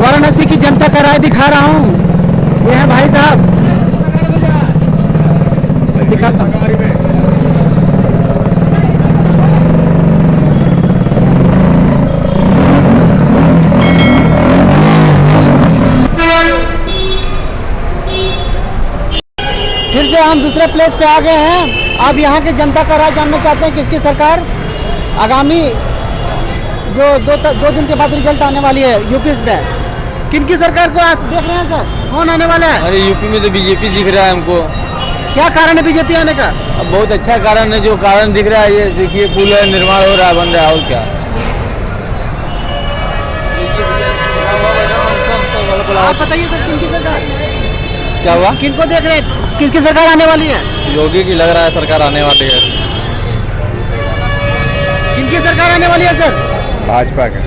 वाराणसी की जनता का राय दिखा रहा हूँ। ये है भाई साहब, दिखा फिर से हम दूसरे प्लेस पे आ गए हैं। अब यहाँ के जनता का राय जानना चाहते हैं किसकी सरकार आगामी जो दो दिन के बाद रिजल्ट आने वाली है यूपी में, किनकी सरकार को आज देख रहे हैं सर, कौन आने वाला है? अरे यूपी में तो बीजेपी दिख रहा है हमको। क्या कारण है बीजेपी आने का? अब बहुत अच्छा कारण है, जो कारण दिख रहा है ये देखिए, पुल है, निर्माण हो रहा है, बन रहा है, और क्या। आप बताइए सर, किनकी सरकार, क्या हुआ, किनको देख रहे हैं, किसकी सरकार आने वाली है? योगी की लग रहा है सरकार आने वाली है। किनकी सरकार आने वाली है सर? भाजपा के।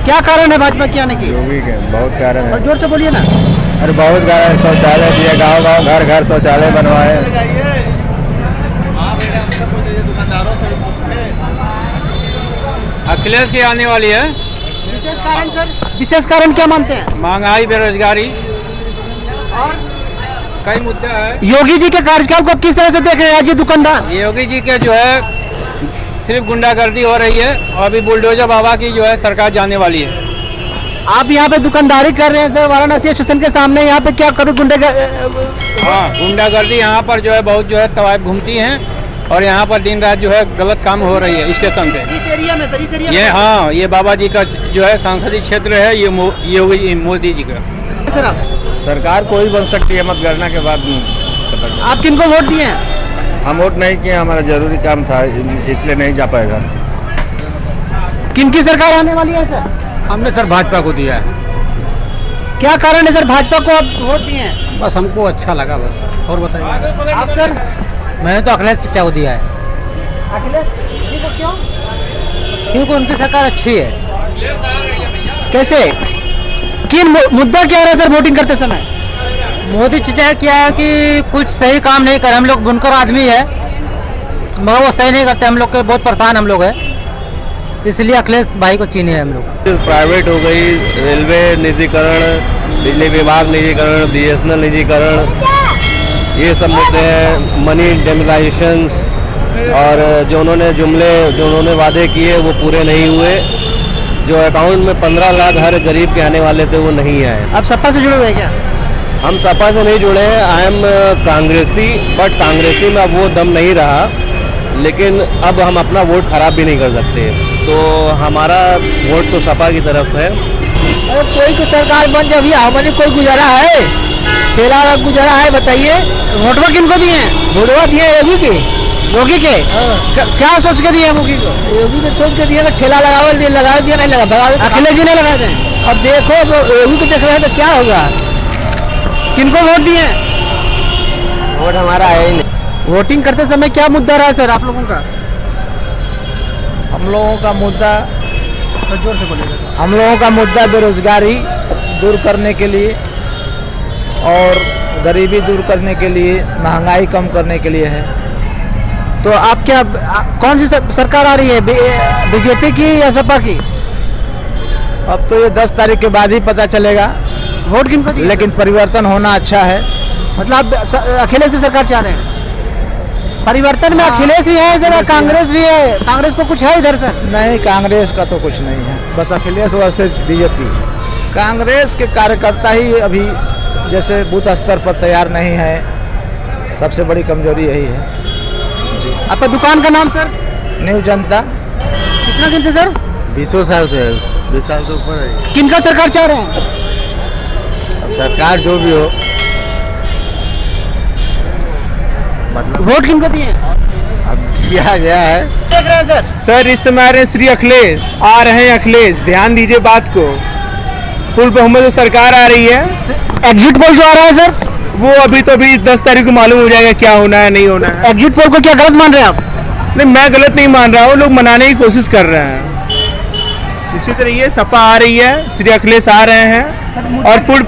क्या कारण है भाजपा की आने की? योगी के बहुत कारण है। और जोर से बोलिए ना। अरे बहुत कारण है, शौचालय दिए, गांव गांव घर घर शौचालय बनवाए। अखिलेश की आने वाली है। विशेष कारण सर, विशेष कारण क्या मानते हैं? महंगाई, बेरोजगारी और कई मुद्दे हैं। योगी जी के कार्यकाल को किस तरह से देख रहे हैं आज ये दुकानदार? योगी जी के जो है सिर्फ गुंडागर्दी हो रही है, और अभी बुलडोजर बाबा की जो है सरकार जाने वाली है। आप यहाँ पे दुकानदारी कर रहे हैं सर वाराणसी स्टेशन के सामने, यहाँ पे क्या कभी हाँ, गुंडागर्दी यहाँ पर जो है बहुत जो है तवायफ घूमती हैं, और यहाँ पर दिन रात जो है गलत काम हो रही है स्टेशन पे। इस एरिया में सर, इस एरिया ये हाँ, ये बाबा जी का जो है संसदीय क्षेत्र है, ये योगी मोदी जी का। सर आप सरकार कोई बन सकती है मतगणना के बाद पता चला। आप किनको वोट दिए हैं? हम वोट नहीं किए, हमारा जरूरी काम था इसलिए नहीं जा पाएगा। किनकी सरकार आने वाली है सर? हमने सर भाजपा को दिया है। क्या कारण है सर भाजपा को आप वोट दिए हैं? बस हमको अच्छा लगा बस, और बताइए आप सर? मैंने तो अखिलेश शिक्षा को दिया है। अखिलेश जी को क्यों? क्योंकि उनकी सरकार अच्छी है। कैसे, किन मुद्दा क्या रहा है सर वोटिंग करते समय? मोदी चाचा क्या है कि कुछ सही काम नहीं करे। हम लोग बुनकर आदमी है, मगर वो सही नहीं करते, हम लोग के बहुत परेशान हम लोग है, इसलिए अखिलेश भाई को चीनी है हम लोग। प्राइवेट हो गई, रेलवे निजीकरण, बिजली विभाग निजीकरण, BSNL निजीकरण, ये सब मुद्दे हैं। मनी डेमोलाइजेशंस, और जो उन्होंने वादे किए वो पूरे नहीं हुए। जो अकाउंट में 15 लाख हर गरीब के आने वाले थे वो नहीं आए। आप सपा से जुड़े हुए हैं क्या? हम सपा से नहीं जुड़े हैं, आई एम कांग्रेसी, बट कांग्रेसी में अब वो दम नहीं रहा, लेकिन अब हम अपना वोट खराब भी नहीं कर सकते, तो हमारा वोट तो सपा की तरफ है। अरे कोई की सरकार बन जाए भैया, हमारी कोई गुजारा है? ठेला का गुजारा है, बताइए। वोटवा किनको दिए हैं? वोटवा दिए योगी के। योगी के क्या सोच के दिए योगी को? योगी के सोच के दिए कि ठेला लगा दिया, नहीं लगा, अखिलेश जी ने लगाए थे। अब देखो योगी को देख रहे हैं तो क्या होगा? किनको वोट दिए? वोट हमारा है ही नहीं। वोटिंग करते समय क्या मुद्दा रहा सर आप लोगों का? हम लोगों का मुद्दा, तो जोर से बोलिएगा। हम लोगों का मुद्दा बेरोजगारी दूर करने के लिए और गरीबी दूर करने के लिए, महंगाई कम करने के लिए है। तो आप क्या, कौन सी सरकार आ रही है, बीजेपी की या सपा की? अब तो ये 10 तारीख के बाद ही पता चलेगा। वोट किनको दिए? लेकिन परिवर्तन होना अच्छा है। मतलब आप अखिलेश की सरकार चाह रहे हैं? परिवर्तन में अखिलेश ही है इधर, कांग्रेस भी है? कांग्रेस को कुछ है इधर सर? नहीं, कांग्रेस का तो कुछ नहीं है, बस अखिलेश वर्सेस बीजेपी। कांग्रेस के कार्यकर्ता ही अभी जैसे बूथ स्तर पर तैयार नहीं है, सबसे बड़ी कमजोरी यही है। आपका दुकान का नाम सर? न्यू जनता। कितना दिन से सर? 20 साल से, 20 साल से ऊपर है। किनका सरकार चाह रहे हैं? अब सरकार जो भी हो, मतलब वोट किनको दिए? अब दिया गया है। देख रहे हैं सर? सर इस समय आ रहे हैं श्री अखिलेश, आ रहे हैं अखिलेश, ध्यान दीजिए बात को। फुल बहुमत से सरकार आ रही है। एग्जिट पोल जो आ रहा है सर, वो अभी 10 तारीख को मालूम हो जाएगा क्या होना है, नहीं होना है। एग्जिट पोल को क्या गलत मान रहे हैं आप? नहीं, मैं गलत नहीं मान रहा हूँ, लोग मनाने की कोशिश कर रहे हैं। इसी तरह ये सपा आ रही है, श्री अखिलेश आ रहे हैं, और पूर्ण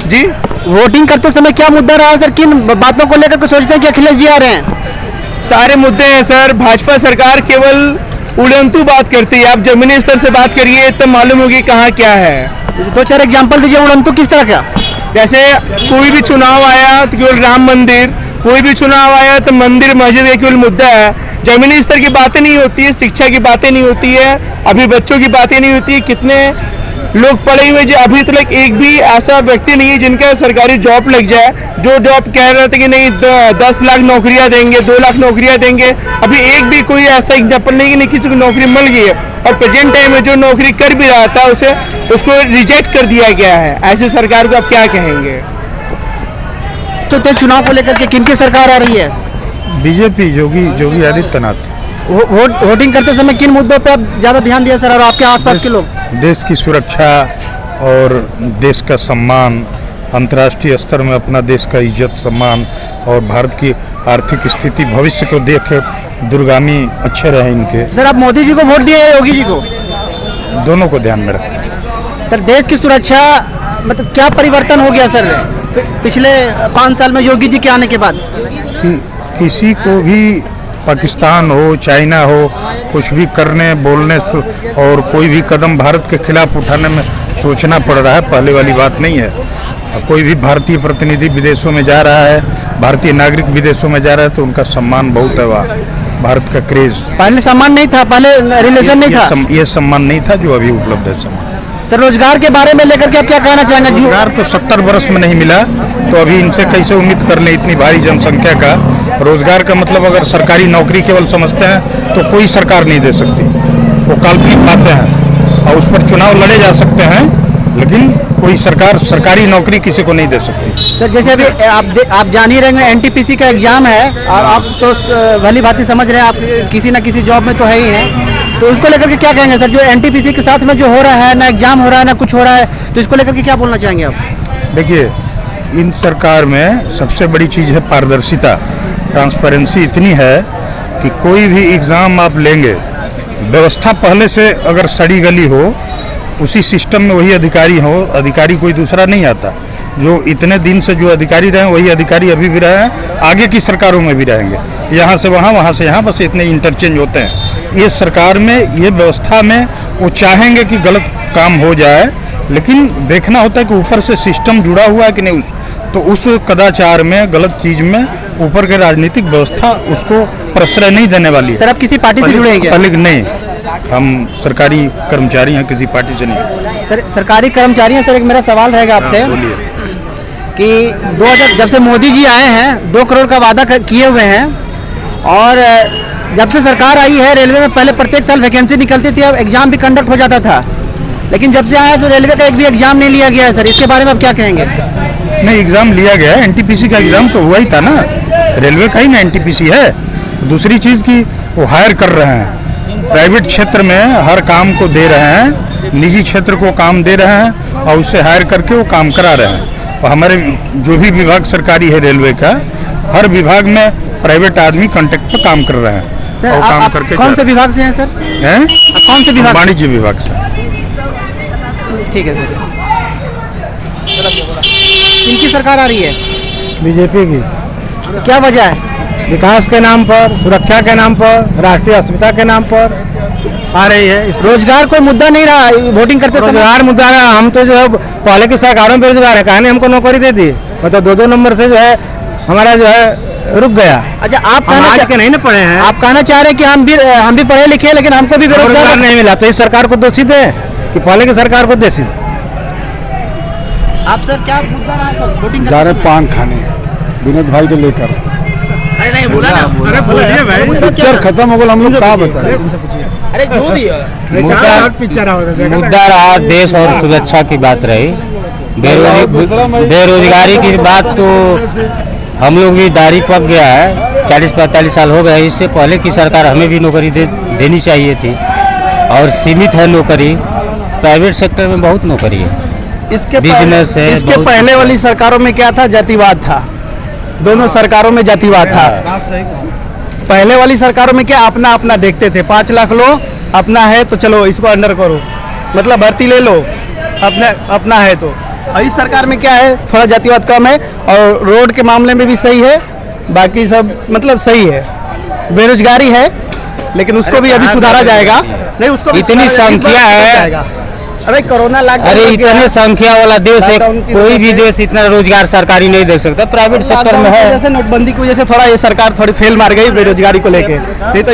जी वोटिंग करते समय क्या मुद्दा रहा है सर? किन बातों को लेकर के सोचते हैं कि अखिलेश जी आ रहे हैं? सारे मुद्दे हैं सर। भाजपा सरकार केवल उड़ंतू बात करती है, आप जमीनी स्तर से बात करिए तब मालूम होगी कहाँ क्या है। दो चार एग्जांपल दीजिए उड़न तो किस तरह का? जैसे कोई भी चुनाव आया तो केवल राम मंदिर, कोई भी चुनाव आया तो मंदिर मस्जिद एक केवल मुद्दा है। जमीनी स्तर की बातें नहीं होती है, शिक्षा की बातें नहीं होती है, अभी बच्चों की बातें नहीं होती है। कितने लोग पढ़े हुए जो अभी तक एक भी ऐसा व्यक्ति नहीं है जिनका सरकारी जॉब लग जाए, जो जॉब कह रहे थे कि नहीं 10 लाख नौकरियां देंगे, 2 लाख नौकरियां देंगे। अभी एक भी कोई ऐसा एग्जाम्पल नहीं कि नहीं किसी को नौकरी मिल गई है। और प्रेजेंट टाइम में जो नौकरी कर भी रहा था उसको रिजेक्ट कर दिया गया है। ऐसी सरकार को आप क्या कहेंगे? तो चुनाव को लेकर के किनकी सरकार आ रही है? बीजेपी, योगी आदित्यनाथ। वोटिंग करते समय किन मुद्दों पे आप ज्यादा ध्यान दिया सर, और आपके आसपास के लोग? देश की सुरक्षा और देश का सम्मान, अंतर्राष्ट्रीय स्तर में अपना देश का इज्जत सम्मान, और भारत की आर्थिक स्थिति भविष्य को देख के दूरगामी अच्छे रहे इनके। सर आप मोदी जी को वोट दिए या योगी जी को? दोनों को ध्यान में रखें। सर देश की सुरक्षा मतलब क्या परिवर्तन हो गया सर पिछले 5 साल में योगी जी के आने के बाद? किसी को भी पाकिस्तान हो, चाइना हो, कुछ भी करने बोलने और कोई भी कदम भारत के खिलाफ उठाने में सोचना पड़ रहा है। पहले वाली बात नहीं है। कोई भी भारतीय प्रतिनिधि विदेशों में जा रहा है, भारतीय नागरिक विदेशों में जा रहा है तो उनका सम्मान बहुत है वहाँ। भारत का क्रेज पहले सम्मान नहीं था, पहले रिलेशन नहीं था, ये सम्मान नहीं था जो अभी उपलब्ध है सम्मान। सर रोजगार के बारे में लेकर के आप क्या कहना चाहेंगे? रोजगार तो 70 वर्ष में नहीं मिला, तो अभी इनसे कैसे उम्मीद कर लें इतनी भारी जनसंख्या का रोजगार का मतलब? अगर सरकारी नौकरी केवल समझते हैं तो कोई सरकार नहीं दे सकती, वो काल्पनिक बातें हैं। और उस पर चुनाव लड़े जा सकते हैं, लेकिन कोई सरकार सरकारी नौकरी किसी को नहीं दे सकती। सर जैसे अभी आप जान ही रहे हैं एनटीपीसी का एग्जाम है, और आप तो भली भांति समझ रहे हैं, आप किसी ना किसी जॉब में तो है ही हैं, तो उसको लेकर के क्या कहेंगे सर? जो एनटीपीसी के साथ में जो हो रहा है, ना एग्जाम हो रहा है ना कुछ हो रहा है, तो इसको लेकर के क्या बोलना चाहेंगे आप? देखिए, इन सरकार में सबसे बड़ी चीज़ है पारदर्शिता। ट्रांसपेरेंसी इतनी है कि कोई भी एग्ज़ाम आप लेंगे, व्यवस्था पहले से अगर सड़ी गली हो, उसी सिस्टम में वही अधिकारी हो, अधिकारी कोई दूसरा नहीं आता। जो इतने दिन से जो अधिकारी रहे वही अधिकारी अभी भी रहे हैं, आगे की सरकारों में भी रहेंगे। यहाँ से वहाँ, वहाँ से यहाँ, बस इतने इंटरचेंज होते हैं। ये सरकार में, ये व्यवस्था में वो चाहेंगे कि गलत काम हो जाए, लेकिन देखना होता है कि ऊपर से सिस्टम जुड़ा हुआ है कि नहीं। तो उस कदाचार में, गलत चीज़ में ऊपर के राजनीतिक व्यवस्था उसको प्रश्रय नहीं देने वाली है। सर आप किसी पार्टी से जुड़े हैं क्या? नहीं, हम सरकारी कर्मचारी हैं, किसी पार्टी से नहीं। सर सरकारी कर्मचारी हैं। सर एक मेरा सवाल रहेगा आपसे कि 2000 जब से मोदी जी आए हैं 2 करोड़ का वादा किए हुए हैं, और जब से सरकार आई है रेलवे में पहले प्रत्येक साल वैकेंसी निकलती थी, अब एग्जाम भी कंडक्ट हो जाता था, लेकिन जब से आया तो रेलवे का एक भी एग्जाम नहीं लिया गया है। सर इसके बारे में आप क्या कहेंगे? नहीं, एग्जाम लिया गया है, एनटीपीसी का एग्जाम तो हुआ ही था ना, रेलवे का ही ना एनटीपीसी है। दूसरी चीज़ की वो हायर कर रहे हैं, प्राइवेट क्षेत्र में हर काम को दे रहे हैं, निजी क्षेत्र को काम दे रहे हैं और उससे हायर करके वो काम करा रहे हैं। और हमारे जो भी विभाग सरकारी है रेलवे का, हर विभाग में प्राइवेट आदमी कॉन्ट्रैक्ट पर काम कर रहे हैं। सर आप कौन से विभाग से हैं सर? हैं? कौन से विभाग? वाणिज्य विभाग से। ठीक है सर। किनकी सरकार आ रही है? बीजेपी की। क्या वजह है? विकास के नाम पर, सुरक्षा के नाम पर, राष्ट्रीय अस्मिता के नाम पर आ रही है। इस रोजगार कोई मुद्दा नहीं रहा वोटिंग करते समय? रोजगार मुद्दा है। हम तो जो है पहले की सरकारों में बेरोजगार है, कहने हमको नौकरी दे दी, मतलब 2-2 नंबर से जो है हमारा जो है रुक गया। अच्छा आप आज के नहीं ना पढ़े हैं। आप कहना चाह रहे हैं कि हम भी पढ़े लिखे लेकिन हमको भी बेरोजगार नहीं मिला, तो इस सरकार को दोषी दे कि पहले की सरकार को दोषी? आप सर क्या मुद्दा रहा सर वोटिंग? जा रहे पान खाने विनोद भाई को लेकर। अरे नहीं बोला ना, अरे बोलिए भाई। पिक्चर खत्म हो गया, हम लोग कहाँ बता रहे? अरे जो भी मुद्दा रहा देश और सुरक्षा की बात रही। बेरोजगारी की बात तो हम लोग भी दाढ़ी पक गया है, 40-45 साल हो गए। इससे पहले की सरकार हमें भी नौकरी देनी चाहिए थी, और सीमित है नौकरी। प्राइवेट सेक्टर में बहुत नौकरी है, बिजनेस है। इसके पहले वाली सरकारों में क्या था? जातिवाद था। दोनों सरकारों में जातिवाद था। पहले वाली सरकारों में क्या अपना अपना देखते थे, 5 लाख लो, अपना है तो चलो इसको अंडर करो, मतलब भर्ती ले लो, अपना है तो। और इस सरकार में क्या है, थोड़ा जातिवाद कम है, और रोड के मामले में भी सही है, बाकी सब मतलब सही है। बेरोजगारी है लेकिन उसको भी अभी सुधारा जाएगा। नहीं उसको इतनी संख्या है, अरे कोरोना अरे इतने संख्या वाला देश है, कोई भी देश इतना रोजगार सरकारी नहीं दे सकता, प्राइवेट सेक्टर में है। जैसे नोटबंदी की वजह से थोड़ा ये सरकार थोड़ी फेल मार गई बेरोजगारी को लेके, नहीं तो